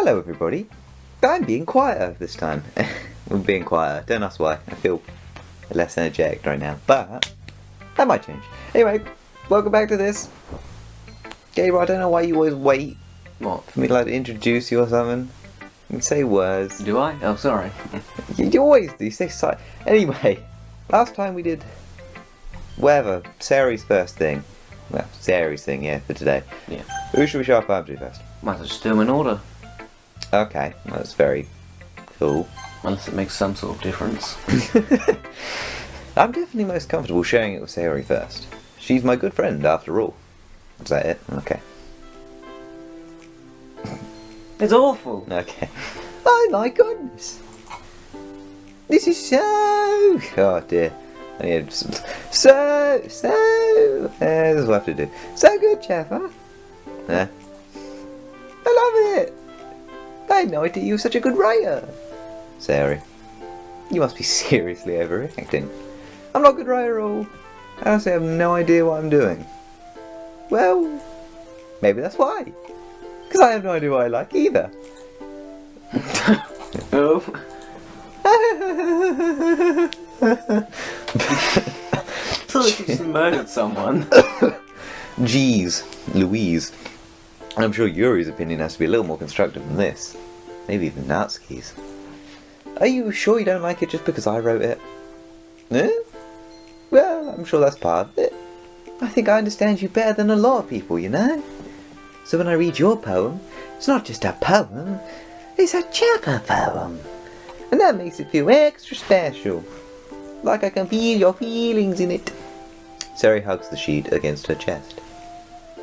Hello everybody. I'm being quieter this time. I'm being quieter. Don't ask why. I feel less energetic right now. But that might change. Anyway, welcome back to this. Gabriel, I don't know why you always wait. What? For me to like to introduce you or something. You can say words. Do I? Oh, sorry. You always do. You say si. Anyway, last time we did whatever. Sayori's first thing. Well, Sayori's thing, yeah, for today. Yeah. Who should we show up to first? Might as well just do them in order. Okay, that's very cool. Unless it makes some sort of difference. I'm definitely most comfortable sharing it with Sayori first. She's my good friend, after all. Is that it? Okay. It's awful! Okay. Oh my goodness! This is so... Oh dear. I need some... This is what I have to do. So good, Chef, huh? Yeah. I love it! I had no idea you were such a good writer. Sayori, you must be seriously overreacting. I'm not a good writer at all. I honestly have no idea what I'm doing. Well, maybe that's why. Because I have no idea what I like either. Oh. Thought you just murdered someone. Jeez, Louise. I'm sure Yuri's opinion has to be a little more constructive than this. Maybe even Natsuki's. Are you sure you don't like it just because I wrote it? Eh? Well, I'm sure that's part of it. I think I understand you better than a lot of people, you know? So when I read your poem, it's not just a poem, it's a chapter poem. And that makes it feel extra special. Like I can feel your feelings in it. Sayori hugs the sheet against her chest.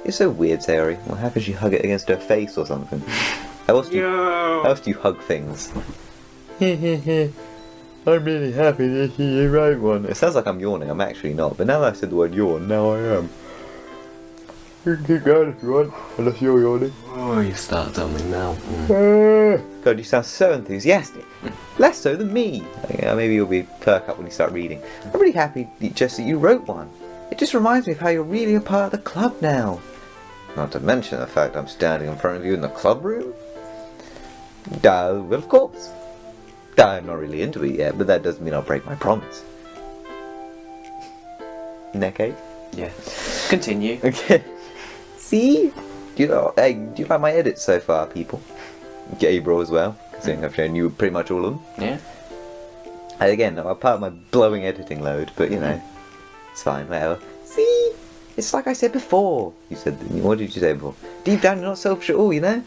You're so weird, Sayori. What happens if you hug it against her face or something? How else do you hug things? I'm really happy to see you write one. It sounds like I'm yawning. I'm actually not. But now that I said the word yawn, now I am. You can keep going if you want, unless you're yawning. Oh, you start something now. God, you sound so enthusiastic. Less so than me. Maybe you'll be perk up when you start reading. I'm really happy just that you wrote one. It just reminds me of how you're really a part of the club now. Not to mention the fact I'm standing in front of you in the club room. Well, of course. I'm not really into it yet, but that doesn't mean I'll break my promise. Neckache? Yeah. Continue. Okay. See? Do you like my edits so far, people? Gabriel as well, considering I've shown you pretty much all of them. Yeah. Again, I'm part of my blowing editing load, but you know, it's fine, whatever. See? It's like I said before. You said, what did you say before? Deep down, you're not selfish at all, you know?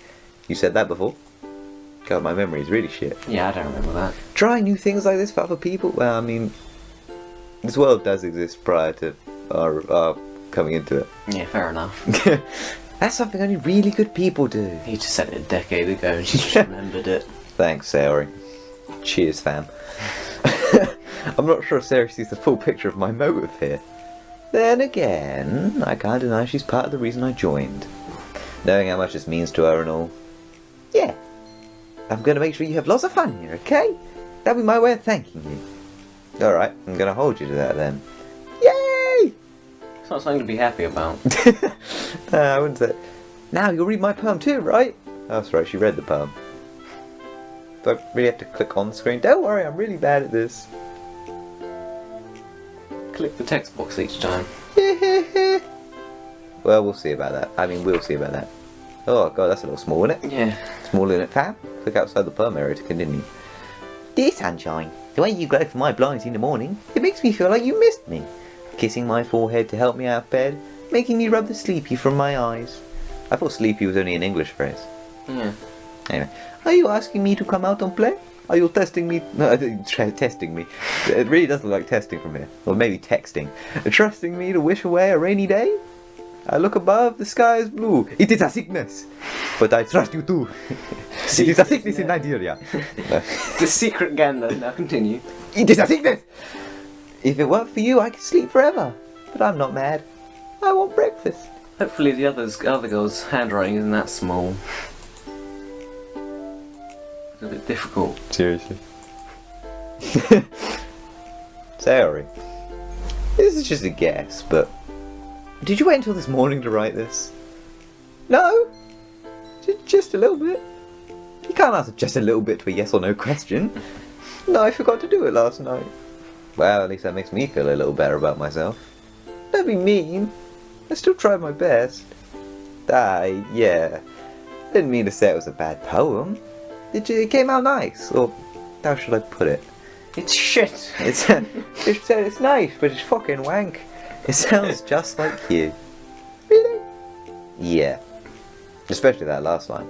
You said that before. God, my memory is really shit. Yeah, I don't remember that. Try new things like this for other people? Well, I mean, this world does exist prior to our coming into it. Yeah, fair enough. That's something only really good people do. You just said it a decade ago and you just remembered it. Thanks, Sayori. Cheers, fam. I'm not sure Sayori sees the full picture of my motive here. Then again, I can't deny she's part of the reason I joined. Knowing how much this means to her and all. Yeah. I'm going to make sure you have lots of fun here, okay? That'll be my way of thanking you. Alright, I'm going to hold you to that then. Yay! It's not something to be happy about. I wouldn't say. Now you'll read my poem too, right? Oh, that's right, she read the poem. Do I really have to click on the screen? Don't worry, I'm really bad at this. Click the text box each time. Well, we'll see about that. I mean, we'll see about that. Oh god, that's a little small, isn't it? Yeah. Small in it, fam. Click outside the poem area to continue. Dear Sunshine, the way you glow for my blinds in the morning, it makes me feel like you missed me. Kissing my forehead to help me out of bed, making me rub the sleepy from my eyes. I thought sleepy was only an English phrase. Yeah. Anyway, are you asking me to come out and play? Are you testing me? No, testing me. It really does look like testing from here. Or maybe texting. Trusting me to wish away a rainy day? I look above, the sky is blue. It is a sickness. But I trust you too. It is a sickness in Nigeria. The secret gander. Now continue. It is a sickness! If it weren't for you, I could sleep forever. But I'm not mad. I want breakfast. Hopefully the other girl's handwriting isn't that small. It's a bit difficult. Seriously. Sayori. This is just a guess, but did you wait until this morning to write this? No? Just a little bit. You can't answer just a little bit to a yes or no question. No, I forgot to do it last night. Well, at least that makes me feel a little better about myself. Don't be mean. I still tried my best. Yeah. Didn't mean to say it was a bad poem. It came out nice, or how should I put it? It's shit. It's nice, but it's fucking wank. It sounds just like you. Really? Yeah. Especially that last line.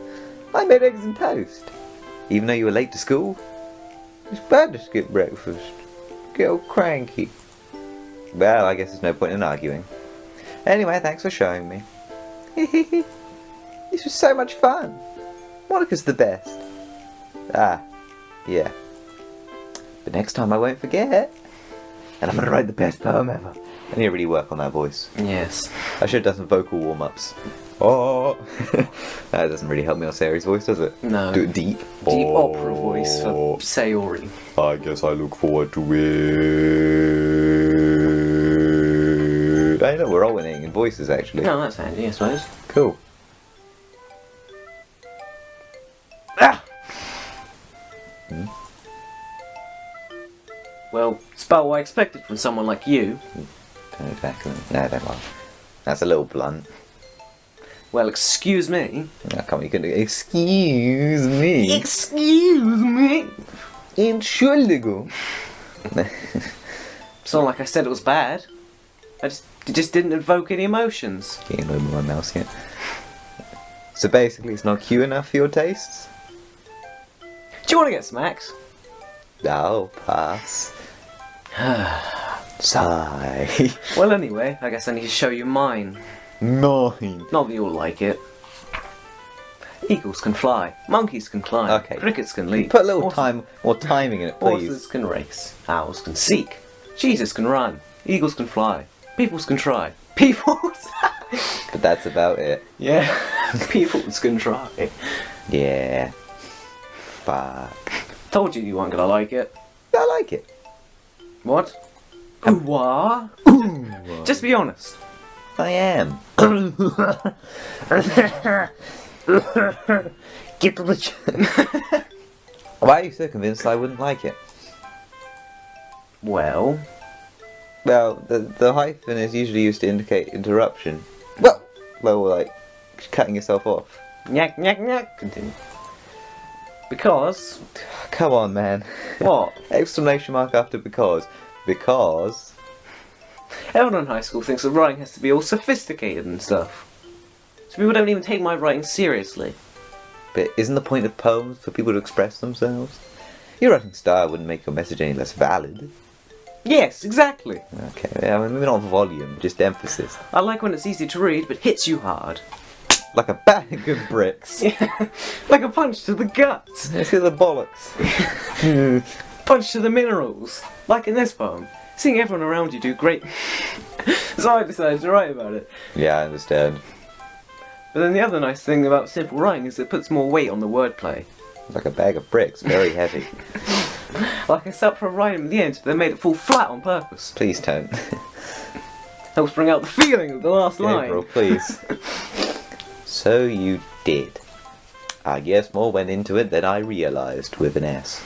I made eggs and toast. Even though you were late to school? It's bad to skip breakfast. Get all cranky. Well, I guess there's no point in arguing. Anyway, thanks for showing me. This was so much fun. Monika's the best. Yeah. But next time I won't forget. And I'm gonna write the best poem ever. I need to really work on that voice. Yes. I should have done some vocal warm-ups. Oh! That doesn't really help me on Sayori's voice, does it? No. Do it deep. Deep opera voice for Sayori. I guess I look forward to it. I know we're alternating in voices, actually. No, that's handy, I suppose. Cool. Ah! Well, it's about what I expected from someone like you. Exactly. No, don't lie. That's a little blunt. Well, excuse me. I can't. You can. Excuse me. Excuse me. Entschuldigung. It's not like I said it was bad. It just didn't evoke any emotions. Can't open my mouse yet. So basically, it's not cute enough for your tastes. Do you want to get smacked? I'll pass. Sigh. Well, anyway, I guess I need to show you mine. Mine. Not that you'll like it. Eagles can fly. Monkeys can climb. Okay. Crickets can leap. Put a little time or timing in it, please. Horses can race. Owls can seek. Jesus can run. Eagles can fly. Peoples can try. Peoples? But that's about it. Yeah. Peoples can try. Yeah. Fuck. Told you weren't gonna like it. I like it. What? What? Just be honest. I am. Get to the Why are you so convinced I wouldn't like it? Well, the hyphen is usually used to indicate interruption. Well, like cutting yourself off. Nyak, nyak, nyak. Continue. Because... Come on, man. What? Exclamation mark after because. Because... Everyone in high school thinks that writing has to be all sophisticated and stuff. So people don't even take my writing seriously. But isn't the point of poems for people to express themselves? Your writing style wouldn't make your message any less valid. Yes, exactly. Okay, yeah, I mean, maybe not volume, just emphasis. I like when it's easy to read but hits you hard. Like a bag of bricks. Yeah, like a punch to the guts. Let's hit the bollocks. Punch to the minerals. Like in this poem. Seeing everyone around you do great... So I decided to write about it. Yeah, I understand. But then the other nice thing about simple writing is it puts more weight on the wordplay. Like a bag of bricks, very heavy. Like I set up for a rhyme at the end, they made it fall flat on purpose. Please don't. Helps bring out the feeling of the last line. Gabriel, please. So you did. I guess more went into it than I realised, with an S.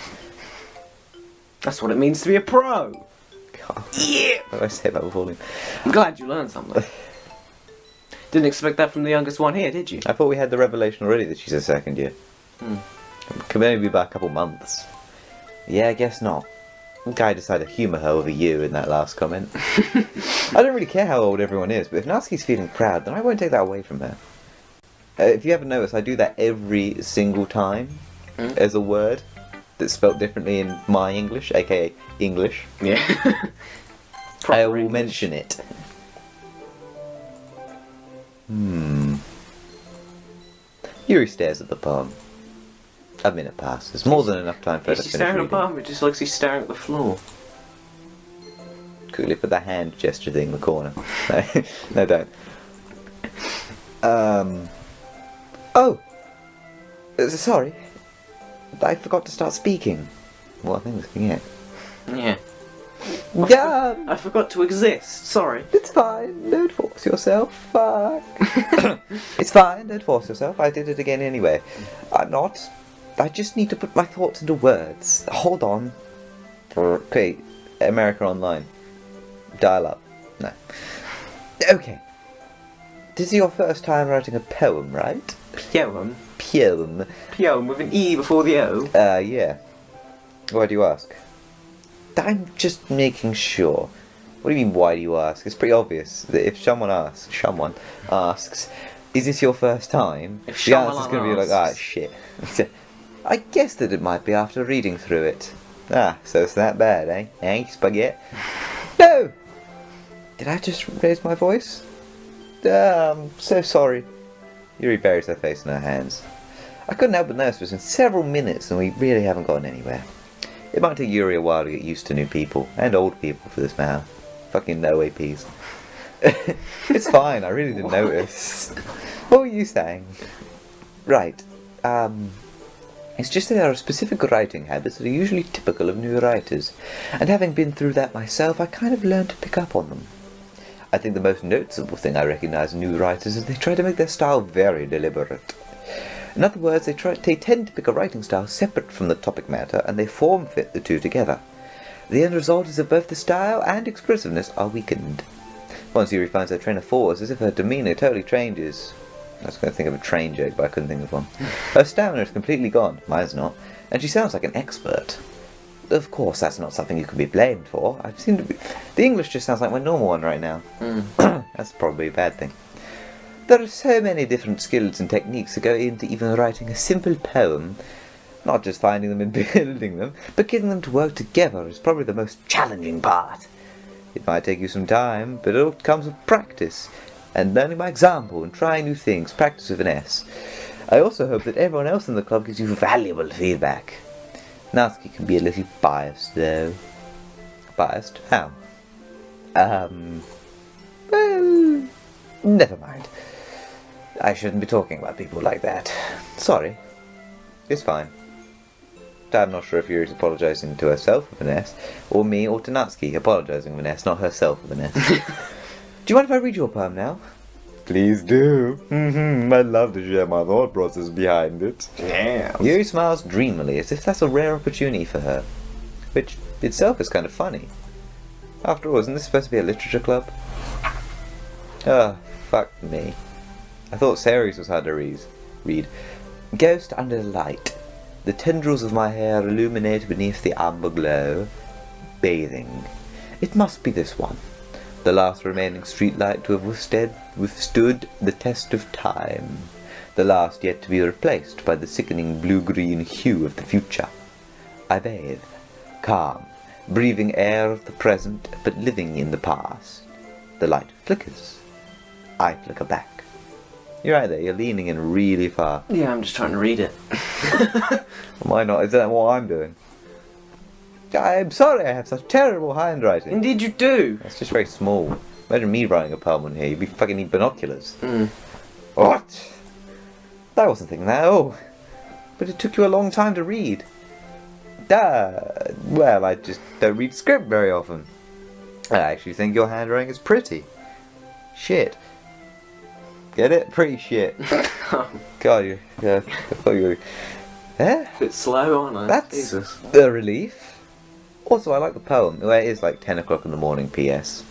That's what it means to be a pro. God. Yeah! What did I say about volume? I'm glad you learned something. Didn't expect that from the youngest one here, did you? I thought we had the revelation already that she's a second year. Could maybe be by a couple months. Yeah, I guess not. The guy decided to humour her with a U in that last comment. I don't really care how old everyone is, but if Natsuki's feeling proud, then I won't take that away from her. If you haven't noticed, I do that every single time as a word that's spelt differently in my English, aka English. Yeah. I will mention it. Yuri stares at the poem. A minute passes. More than enough time for her to Is she finish staring at the reading. palm? It just looks like she's staring at the floor. Quickly put that hand gesture thing in the corner. No, don't. Oh! Sorry. I forgot to start speaking. Well, I think this thing, yeah. Yeah. Yeah! I forgot to exist. Sorry. It's fine. Don't force yourself. Fuck. It's fine. Don't force yourself. I did it again anyway. I'm not. I just need to put my thoughts into words. Hold on. Okay, America Online. Dial up. No. Okay. This is your first time writing a poem, right? Poem? Poem. Poem with an E before the O? Yeah. Why do you ask? I'm just making sure. What do you mean, why do you ask? It's pretty obvious that if someone asks, is this your first time? If the answer's Shyamalan going to be like, ah, shit. I guess that it might be after reading through it. Ah, so it's that bad, eh? Eh, spaghetti? No! Did I just raise my voice? I'm so sorry. Yuri buries her face in her hands. I couldn't help but notice it's been several minutes and we really haven't gotten anywhere. It might take Yuri a while to get used to new people, and old people for this matter. Fucking no APs. It's fine, I really didn't notice. What were you saying? Right, it's just that there are specific writing habits that are usually typical of new writers, and having been through that myself, I kind of learned to pick up on them. I think the most noticeable thing I recognise in new writers is they try to make their style very deliberate. In other words, they tend to pick a writing style separate from the topic matter, and they form-fit the two together. The end result is that both the style and expressiveness are weakened. Once Yuri finds her train of thought, it's as if her demeanour totally changes. I was going to think of a train joke, but I couldn't think of one. Her stamina is completely gone, mine's not, and she sounds like an expert. Of course, that's not something you can be blamed for. The English just sounds like my normal one right now. That's probably a bad thing. There are so many different skills and techniques that go into even writing a simple poem. Not just finding them and building them, but getting them to work together is probably the most challenging part. It might take you some time, but it all comes with practice, and learning by example and trying new things, practice with an S. I also hope that everyone else in the club gives you valuable feedback. Natsuki can be a little biased, though. Biased? How? Well, never mind. I shouldn't be talking about people like that. Sorry. It's fine. I'm not sure if Yuri's apologising to herself with an S, or me, or to Natsuki apologising with an S, not herself with an S. Do you mind if I read your poem now? Please do. I'd love to share my thought process behind it. Yeah. Yuri smiles dreamily, as if that's a rare opportunity for her, which itself is kind of funny. After all, isn't this supposed to be a literature club? Ah, fuck me. I thought Sayori's was hard to read. Ghost under the light. The tendrils of my hair illuminate beneath the amber glow. Bathing. It must be this one. The last remaining streetlight to have withstood the test of time. The last yet to be replaced by the sickening blue-green hue of the future. I bathe. Calm. Breathing air of the present, but living in the past. The light flickers. I flicker back. You're right there, you're leaning in really far. Yeah, I'm just trying to read it. Why not? Is that what I'm doing? I'm sorry I have such terrible handwriting. Indeed you do. It's just very small. Imagine me writing a poem on here, you'd be fucking need binoculars. Mm. What? I wasn't thinking that, oh. But it took you a long time to read. Well, I just don't read script very often. I actually think your handwriting is pretty. Shit. Get it? Pretty shit. God, I thought you were... Eh? A bit slow, aren't I? That's Jesus. a relief. Also, I like the poem. Well, it is like 10 o'clock in the morning, P.S.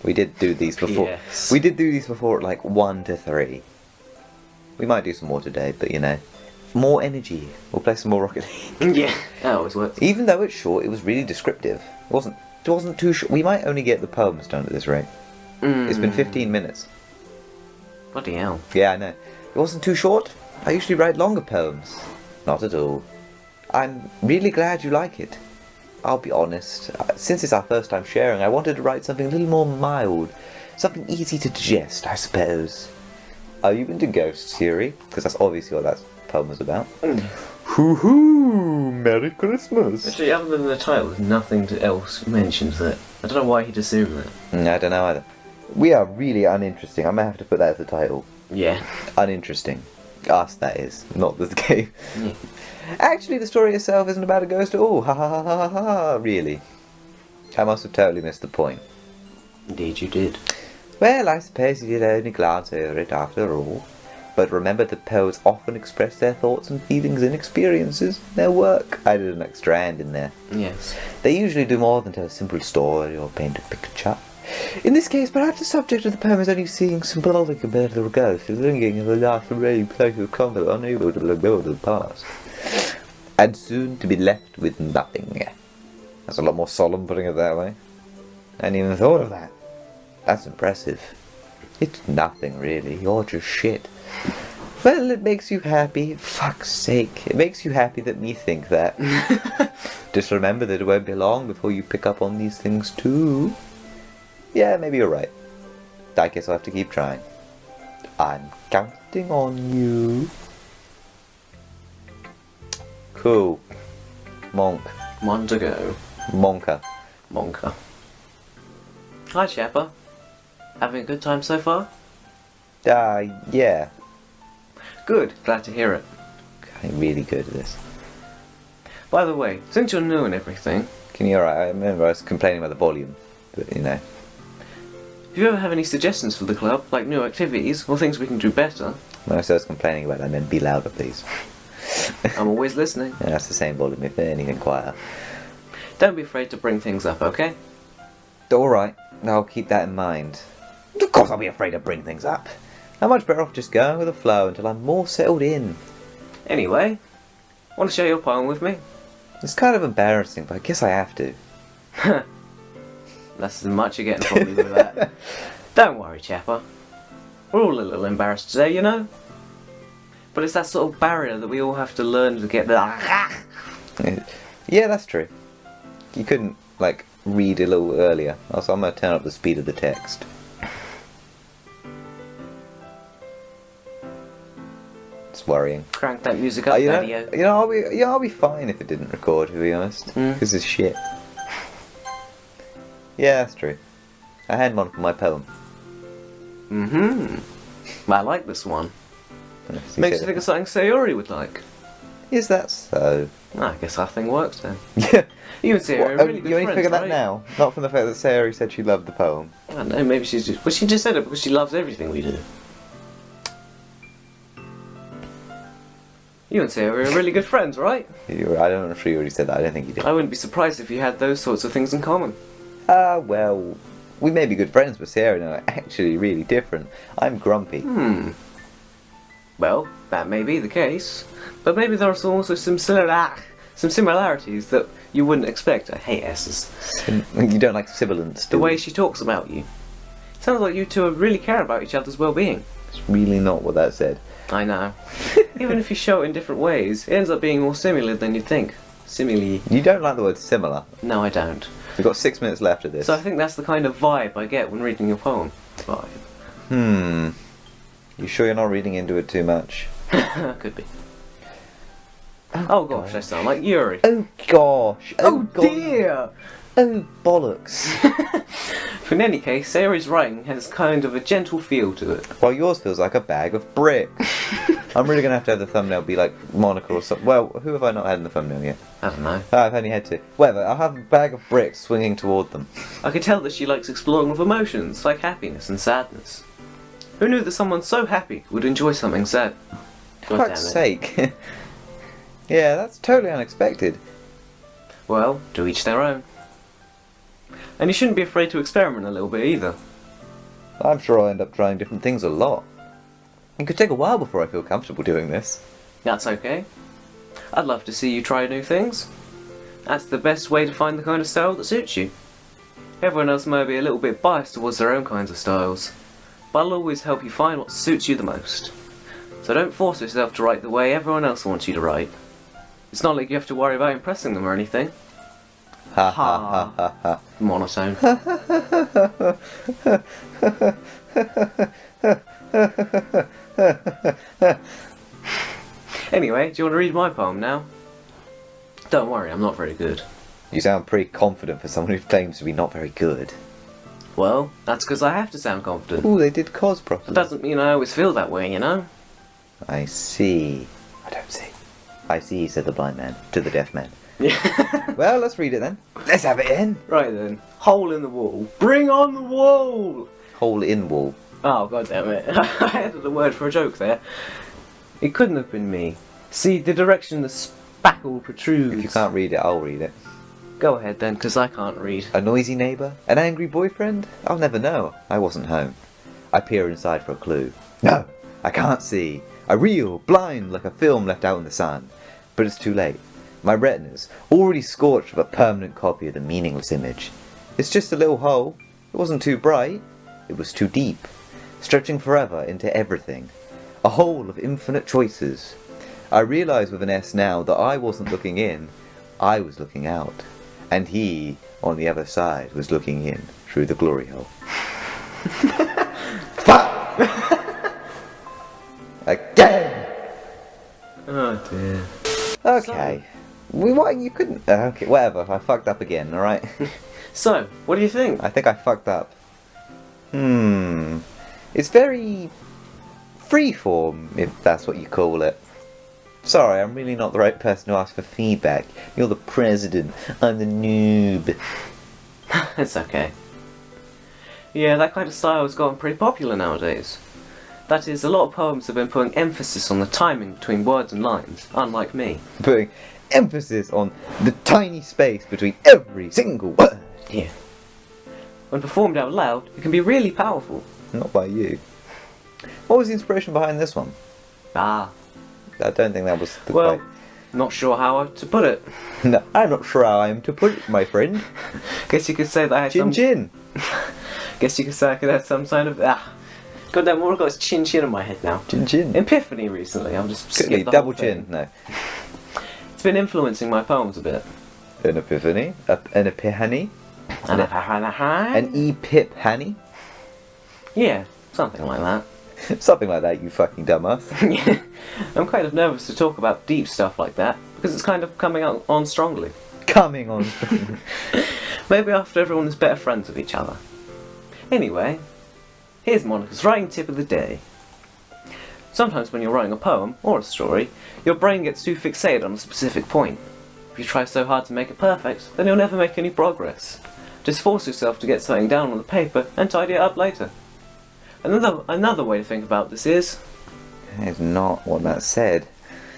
We did do these before. P.S. We did do these before at like 1 to 3. We might do some more today, but you know. More energy. We'll play some more Rocket League. Yeah, that always works. Even though it's short, it was really descriptive. It wasn't too short. We might only get the poems done at this rate. It's been 15 minutes. Bloody hell. Yeah, I know. It wasn't too short. I usually write longer poems. Not at all. I'm really glad you like it. I'll be honest. Since it's our first time sharing, I wanted to write something a little more mild. Something easy to digest, I suppose. Are you into ghosts, Yuri? Because that's obviously what that poem was about. Hoo-hoo! Merry Christmas! Actually, other than the title, there's nothing else mentions it. I don't know why he'd assume that. I don't know either. We are really uninteresting. I may have to put that as the title. Yeah. Uninteresting. Us, that is. Not the game. Yeah. Actually, the story itself isn't about a ghost at all. Ha ha ha ha ha ha. Really. I must have totally missed the point. Indeed you did. Well, I suppose you did only glance over it after all. But remember that poets often express their thoughts and feelings and experiences in their work. I did an extra hand in there. Yes. They usually do more than tell a simple story or paint a picture. In this case, perhaps the subject of the poem is only seeing symbolic compared to the ghost, lingering in the last remaining place of comfort, unable to let go of the past. And soon to be left with nothing. That's a lot more solemn putting it that way. I hadn't even thought of that. That's impressive. It's nothing really, you're just shit. Well, it makes you happy. Fuck's sake. It makes you happy that me think that. Just remember that it won't be long before you pick up on these things too. Yeah, maybe you're right. I guess I'll have to keep trying. I'm counting on you. Cool. Monk. One to go. Monka. Monika. Hi, Chapper. Having a good time so far? Yeah. Good, glad to hear it. I'm really good at this. By the way, since you're new and everything, Can you alright? I remember I was complaining about the volume. But, you know. if you ever have any suggestions for the club, like new activities or things we can do better, When I was complaining about that, I meant be louder, please. I'm always listening. Yeah, that's the same volume, if anything quieter. Don't be afraid to bring things up, okay? Alright, I'll keep that in mind. Of course I'll be afraid to bring things up. I'm much better off just going with the flow until I'm more settled in. Anyway, want to share your poem with me? It's kind of embarrassing, but I guess I have to. That's as much you're getting from me with that. Don't worry, Chapper. We're all a little embarrassed today, you know? But it's that sort of barrier that we all have to learn to get the... Yeah, that's true. You couldn't, like, read a little earlier. Also, I'm going to turn up the speed of the text. It's worrying. Crank that music up, Daddy-o. I'll be fine if it didn't record, to be honest. This is shit. Yeah, that's true. I had one for my poem. I like this one. Yes, Makes you think of something Sayori would like. Is that so? I guess our thing works then. Yeah. You and Sayori are really good You only friends, figure that right? now? Not from the fact that Sayori said she loved the poem. I don't know, maybe she's just... Well, she just said it because she loves everything we do. You and Sayori are really good friends, right? I don't know if you already said that. I don't think you did. I wouldn't be surprised if you had those sorts of things in common. Well, we may be good friends, but Sayori and I are actually really different. I'm grumpy. Well, that may be the case, but maybe there are also some similarities that you wouldn't expect. I hate S's. You don't like sibilants, do The way you? she talks about you. Sounds like you two really care about each other's well-being. It's really not what that said. I know. Even if you show it in different ways, it ends up being more similar than you'd think. Simile. You don't like the word similar. No, I don't. We've got 6 minutes left of this. So I think that's the kind of vibe I get when reading your poem. Vibe. You sure you're not reading into it too much? Could be. Oh gosh, I sound like Yuri. Oh gosh. Oh God. dear! Oh bollocks. In any case, Sayori's writing has kind of a gentle feel to it. While yours feels like a bag of bricks. I'm really going to have the thumbnail be like Monika or something. Well, who have I not had in the thumbnail yet? I don't know. I've only had two. Whatever, I'll have a bag of bricks swinging toward them. I can tell that she likes exploring with emotions, like happiness and sadness. Who knew that someone so happy would enjoy something sad? For fuck's sake. Yeah, that's totally unexpected. Well, to each their own. And you shouldn't be afraid to experiment a little bit either. I'm sure I'll end up trying different things a lot. It could take a while before I feel comfortable doing this. That's okay. I'd love to see you try new things. That's the best way to find the kind of style that suits you. Everyone else may be a little bit biased towards their own kinds of styles, but I'll always help you find what suits you the most. So don't force yourself to write the way everyone else wants you to write. It's not like you have to worry about impressing them or anything. Ha ha ha ha ha. Monotone. Anyway, do you want to read my poem now? Don't worry, I'm not very good. You sound pretty confident for someone who claims to be not very good. Well, that's because I have to sound confident. Ooh, they did cause That properly. doesn't mean I always feel that way, you know? I see. I don't see. I see, said the blind man to the deaf man. Yeah. Well, let's read it then. Let's have it in. Right then. Hole in the wall. Bring on the wall! Hole in wall. Oh, god damn it. I added a word for a joke there. It couldn't have been me. See, the direction the spackle protrudes. If you can't read it, I'll read it. Go ahead then, because I can't read. A noisy neighbour? An angry boyfriend? I'll never know. I wasn't home. I peer inside for a clue. No, I can't see. I reel, blind like a film left out in the sun. But it's too late. My retina's already scorched with a permanent copy of the meaningless image. It's just a little hole. It wasn't too bright. It was too deep, stretching forever into everything. A hole of infinite choices. I realise with an S now that I wasn't looking in. I was looking out. And he, on the other side, was looking in through the glory hole. Fuck! Again! Oh dear. Okay. What, you couldn't... okay, whatever. I fucked up again, alright? So, what do you think? I think I fucked up. It's very... freeform, if that's what you call it. Sorry, I'm really not the right person to ask for feedback. You're the president. I'm the noob. It's okay. Yeah, that kind of style has gotten pretty popular nowadays. That is, a lot of poems have been putting emphasis on the timing between words and lines, unlike me. Putting emphasis on the tiny space between every single word. Yeah. When performed out loud, it can be really powerful. Not by you. What was the inspiration behind this one? Ah. I don't think that was the Well, quite... not sure how to put it. No, I'm not sure how I am to put it, my friend. Guess you could say that I had Chin chin. Guess you could say I could have some kind of... God damn, all I've got is chin chin in my head now. Chin chin. Epiphany recently, I'm just... Could be skipped the double whole thing. chin. No. It's been influencing my poems a bit. An epiphany. An epiphany. An And epiphany. yeah, something like that. Something like that, you fucking dumbass. Yeah. I'm kind of nervous to talk about deep stuff like that, because it's kind of coming out on strongly. Coming on. Maybe after everyone is better friends with each other. Anyway, here's Monika's writing tip of the day. Sometimes when you're writing a poem, or a story, your brain gets too fixated on a specific point. If you try so hard to make it perfect, then you'll never make any progress. Just force yourself to get something down on the paper and tidy it up later. Another way to think about this is... That is not what that said.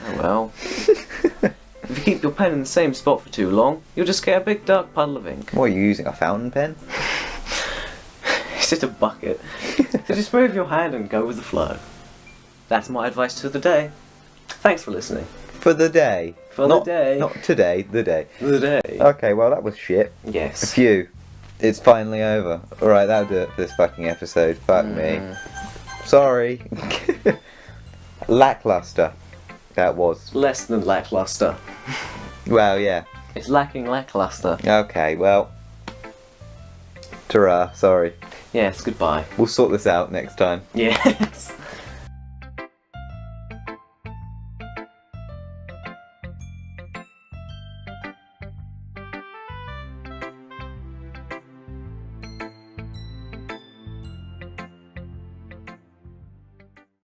Oh well. If you keep your pen in the same spot for too long, you'll just get a big dark puddle of ink. What, are you using a fountain pen? It's just a bucket. So just move your hand and go with the flow. That's my advice to the day. Thanks for listening. For the day. For the day. Not today, the day. The day. Okay, well that was shit. Yes. Phew. It's finally over. Alright, that'll do it for this fucking episode. Fuck me. Sorry. Lackluster. That was. Less than lackluster. Well, yeah. It's lacking lackluster. Okay, well. Ta-ra, sorry. Yes, goodbye. We'll sort this out next time. Yes.